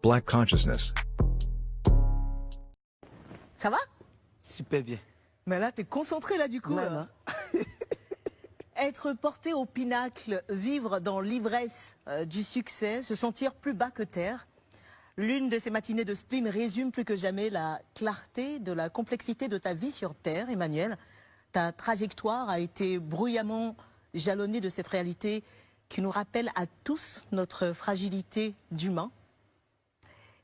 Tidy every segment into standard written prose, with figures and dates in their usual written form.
Black Consciousness. Ça va? Super bien. Mais là, t'es concentré là du coup. Non. Être porté au pinacle, vivre dans l'ivresse du succès, se sentir plus bas que terre. L'une de ces matinées de spleen résume plus que jamais la clarté de la complexité de ta vie sur Terre, Emmanuel. Ta trajectoire a été bruyamment jalonnée de cette réalité qui nous rappelle à tous notre fragilité d'humain.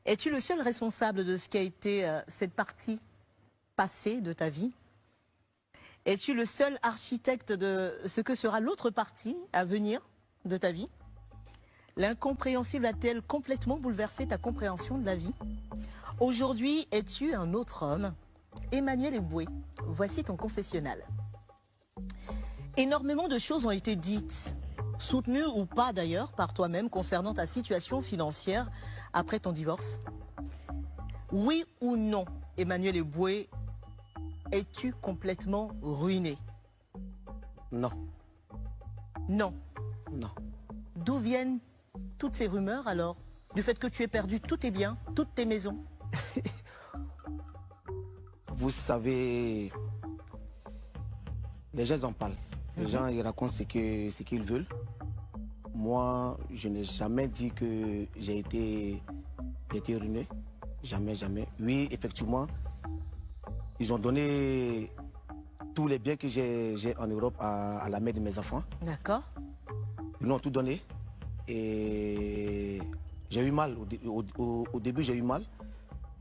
Es-tu le seul responsable de ce qui a été cette partie passée de ta vie? Es-tu le seul architecte de ce que sera l'autre partie à venir de ta vie? L'incompréhensible a-t-elle complètement bouleversé ta compréhension de la vie? Aujourd'hui, es-tu un autre homme? Emmanuel Eboué, voici ton confessionnal. Énormément de choses ont été dites, soutenues ou pas d'ailleurs par toi-même concernant ta situation financière après ton divorce. Oui ou non, Emmanuel Eboué, es-tu complètement ruiné? Non. Non. Non. D'où viennent toutes ces rumeurs alors? Du fait que tu aies perdu tous tes biens, toutes tes maisons? Vous savez, les gens en parlent. Les gens ils racontent ce qu'ils veulent. Moi, je n'ai jamais dit que j'ai été ruiné. Jamais, jamais. Oui, effectivement, ils ont donné tous les biens que j'ai en Europe à la mère de mes enfants. D'accord. Ils m'ont tout donné. Et j'ai eu mal. Au début, j'ai eu mal.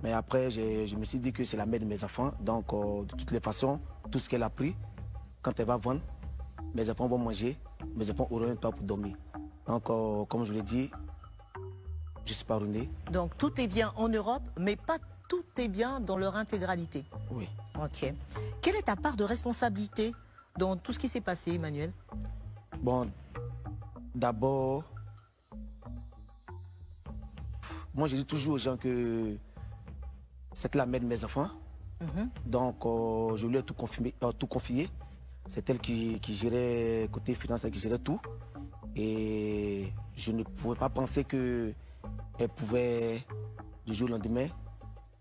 Mais après, je me suis dit que c'est la mère de mes enfants. Donc, de toutes les façons, tout ce qu'elle a pris, quand elle va vendre, mes enfants vont manger. Mes enfants auront un temps pour dormir. Donc, comme je vous l'ai dit, je ne suis pas ruiné. Donc, tout est bien en Europe, mais pas tout est bien dans leur intégralité. Oui. Ok. Quelle est ta part de responsabilité dans tout ce qui s'est passé, Emmanuel? Bon, d'abord, moi je dis toujours aux gens que c'est la mère de mes enfants. Donc je lui ai tout confié. C'est elle qui gérait côté finance, qui gérait tout. Et je ne pouvais pas penser qu'elle pouvait du jour au lendemain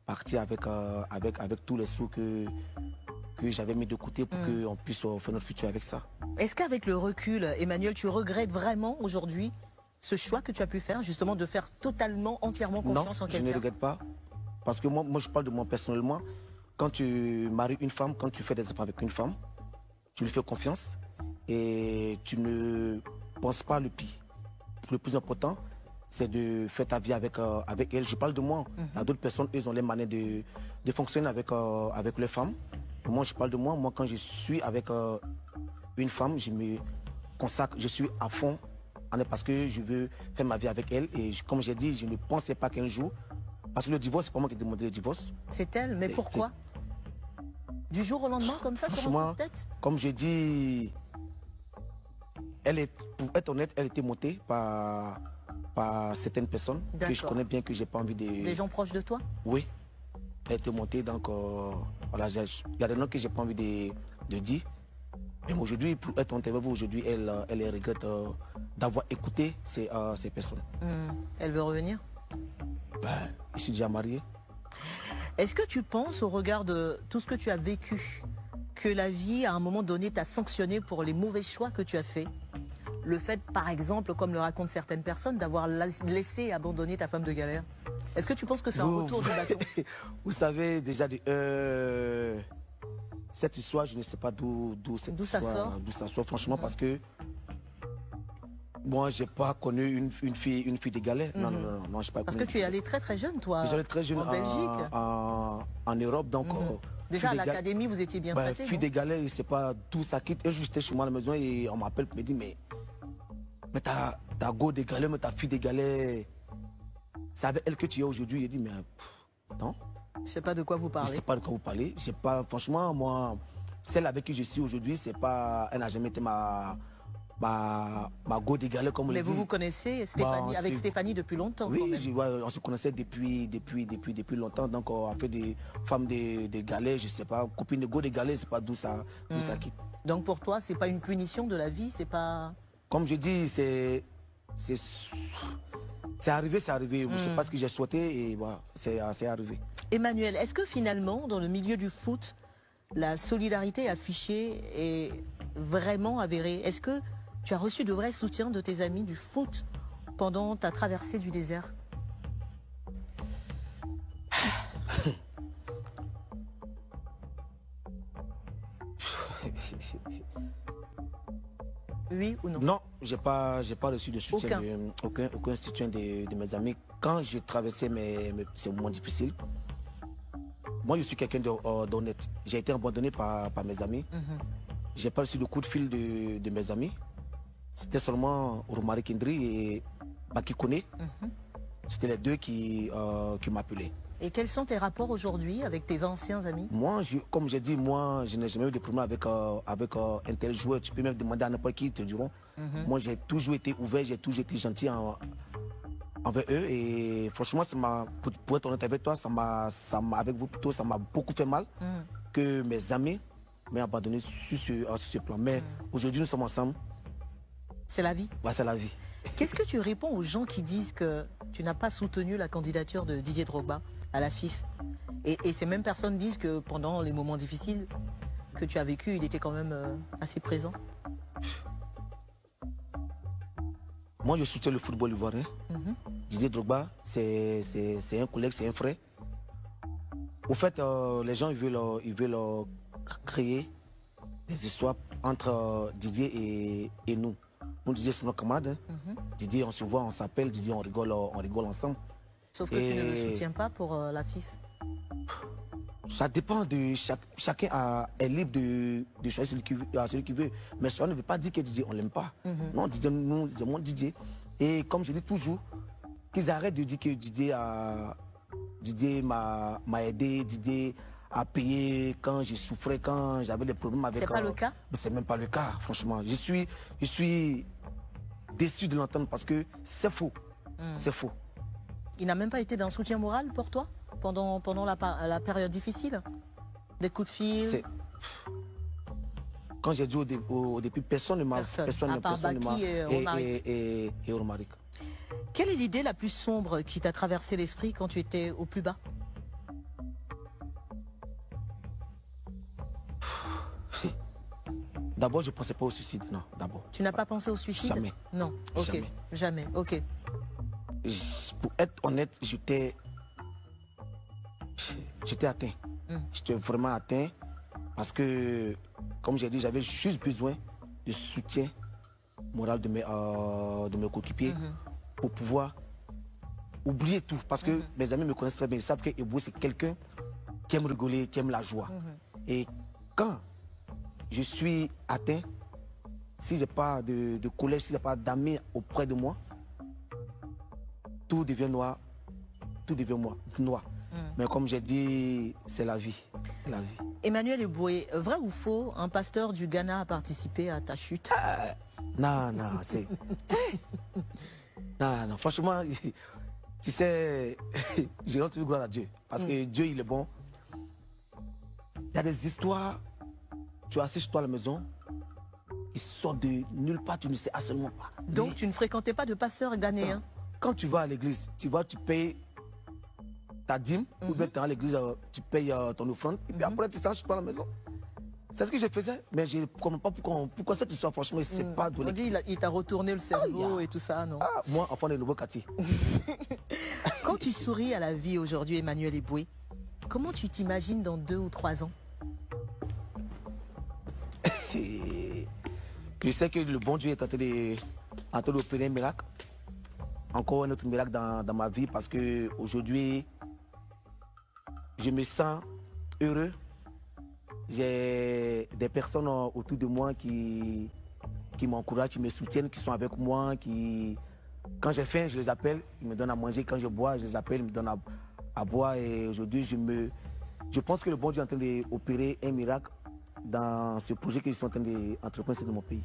partir avec tous les sous que j'avais mis de côté pour qu'on puisse faire notre futur avec ça. Est-ce qu'avec le recul, Emmanuel, tu regrettes vraiment aujourd'hui ce choix que tu as pu faire, justement de faire totalement, entièrement confiance en quelqu'un? Non, je ne regrette pas. Parce que moi, je parle de moi personnellement. Quand tu maries une femme, quand tu fais des enfants avec une femme, tu lui fais confiance et tu ne penses pas le pire. Le plus important, c'est de faire ta vie avec elle. Je parle de moi. Il y a d'autres personnes, ils ont les manières de fonctionner avec les femmes. Moi, je parle de moi. Moi, quand je suis avec une femme, je me consacre, je suis à fond parce que je veux faire ma vie avec elle. Et comme j'ai dit, je ne pensais pas qu'un jour, parce que le divorce, c'est pas moi qui ai demandé le divorce. C'est elle, mais pourquoi? Du jour au lendemain, comme ça, sur un coup de tête? Comme j'ai dit, pour être honnête, elle était montée par certaines personnes que je connais bien, que j'ai pas envie de... Des gens proches de toi? Oui. Elle était montée, donc voilà, il y a des noms que j'ai pas envie de dire. Mais aujourd'hui, pour être honnête avec vous, aujourd'hui, elle regrette d'avoir écouté ces personnes. Elle veut revenir? Ben, je suis déjà marié. Est-ce que tu penses, au regard de tout ce que tu as vécu, que la vie, à un moment donné, t'a sanctionné pour les mauvais choix que tu as faits? Le fait, par exemple, comme le racontent certaines personnes, d'avoir laissé abandonner ta femme de galère. Est-ce que tu penses que c'est un retour du bâton? Vous savez, déjà, cette histoire, je ne sais pas d'où ça sort. D'où ça sort, franchement, parce que moi, j'ai pas connu une fille de galère. Non, je sais pas. Parce que tu es allé très très jeune, toi. Je suis allé très jeune en Belgique. En Europe, donc. Déjà à l'académie, vous étiez bien traité. Fille de galère, je sais pas d'où ça quitte. Et j'étais chez moi à la maison et on m'appelle pour me dire, mais ta go de galère, mais ta fille de galère, c'est avec elle que tu es aujourd'hui. Il dit, mais non. Je sais pas de quoi vous parlez. Je sais pas de quoi vous parlez. Franchement, moi, celle avec qui je suis aujourd'hui, c'est pas, elle n'a jamais été ma go de galère, comme on le dit. Mais vous vous connaissez, Stéphanie, avec Stéphanie depuis longtemps? Oui, on se connaissait depuis longtemps. Donc on a fait des femmes de galère, je sais pas, copine de go de galère, c'est pas d'où ça quitte. Donc pour toi, c'est pas une punition de la vie, c'est pas... Comme je dis, c'est c'est arrivé, c'est arrivé. Je ne sais pas ce que j'ai souhaité et voilà, c'est arrivé. Emmanuel, est-ce que finalement, dans le milieu du foot, la solidarité affichée est vraiment avérée? Est-ce que tu as reçu de vrais soutiens de tes amis du foot pendant ta traversée du désert? Oui ou non? Non, j'ai pas reçu de soutien, aucun soutien de mes amis. Quand j'ai traversé ces moments difficiles, moi je suis quelqu'un d'honnête. J'ai été abandonné par mes amis. J'ai pas reçu de coup de fil de mes amis. C'était seulement Romari Kendri et Baki Kone. C'était les deux qui m'appelaient. Et quels sont tes rapports aujourd'hui avec tes anciens amis? Moi, comme j'ai dit, moi, je n'ai jamais eu de problème avec un tel joueur. Tu peux même demander à n'importe qui, ils te diront. Moi, j'ai toujours été ouvert, j'ai toujours été gentil envers eux. Et franchement, pour être honnête avec toi, avec vous plutôt, ça m'a beaucoup fait mal que mes amis m'aient abandonné sur ce plan. Mais aujourd'hui, nous sommes ensemble. C'est la vie? Ouais, c'est la vie. Qu'est-ce que tu réponds aux gens qui disent que tu n'as pas soutenu la candidature de Didier Drogba à la FIFA? Et ces mêmes personnes disent que pendant les moments difficiles que tu as vécu, il était quand même assez présent. Moi, je soutiens le football ivoirien. Didier Drogba, c'est un collègue, c'est un frère. Au fait, les gens ils veulent créer des histoires entre Didier et nous. Nous, Didier, c'est nos camarades. Didier, on se voit, on s'appelle, Didier, on rigole ensemble. Sauf que tu ne le soutiens pas pour la FIFA. Ça dépend de chacun est libre de choisir celui qui veut. Mais cela ne veut pas dire que Didier, on ne l'aime pas. Non, Didier, nous aimons Didier. Et comme je dis toujours, qu'ils arrêtent de dire que Didier m'a aidé, Didier a payé quand je souffrais, quand j'avais des problèmes avec... C'est pas le cas? C'est même pas le cas, franchement. Je suis déçu de l'entendre parce que c'est faux. C'est faux. Il n'a même pas été d'un soutien moral pour toi pendant la période difficile? Des coups de fil? Quand j'ai dit au début, personne ne m'a... À part Baki et Romaric. Quelle est l'idée la plus sombre qui t'a traversé l'esprit quand tu étais au plus bas? D'abord, je ne pensais pas au suicide, non, d'abord. Tu n'as pas pensé au suicide? Jamais. Non, ok, jamais, ok. Pour être honnête, j'étais atteint. J'étais vraiment atteint parce que, comme j'ai dit, j'avais juste besoin de soutien moral de mes coéquipiers pour pouvoir oublier tout. Parce que mes amis me connaissent très bien, ils savent que Ebou, c'est quelqu'un qui aime rigoler, qui aime la joie. Et quand je suis atteint, si je n'ai pas de collège, si je n'ai pas d'amis auprès de moi, tout devient noir. Tout devient noir. Mais comme j'ai dit, c'est la vie. La vie. Emmanuel Eboué, vrai ou faux, un pasteur du Ghana a participé à ta chute? Non, c'est... non, franchement, tu sais, je rends toujours gloire à Dieu. Parce que Dieu, il est bon. Il y a des histoires, tu es assis chez toi à la maison, qui sortent de nulle part, tu ne sais absolument pas. Donc tu ne fréquentais pas de pasteur ghanéen? Quand tu vas à l'église, tu payes ta dîme, ou bien tu es à l'église, tu payes ton offrande, et puis après tu sors chez toi à la maison. C'est ce que je faisais, mais je ne comprends pas pourquoi cette histoire, franchement, c'est pas donné. On dit il t'a retourné le cerveau et tout ça, non? Moi, enfant de nouveau quartier. Quand tu souris à la vie aujourd'hui, Emmanuel Eboué, comment tu t'imagines dans 2 ou 3 ans? Je sais que le bon Dieu est en train d'opérer un miracle. Encore un autre miracle dans ma vie parce que aujourd'hui, je me sens heureux. J'ai des personnes autour de moi qui m'encouragent, qui me soutiennent, qui sont avec moi, quand j'ai faim, je les appelle, ils me donnent à manger. Quand je bois, je les appelle, ils me donnent à boire. Et aujourd'hui, je pense que le bon Dieu est en train d'opérer un miracle dans ce projet qu'ils sont en train d'entreprendre dans mon pays.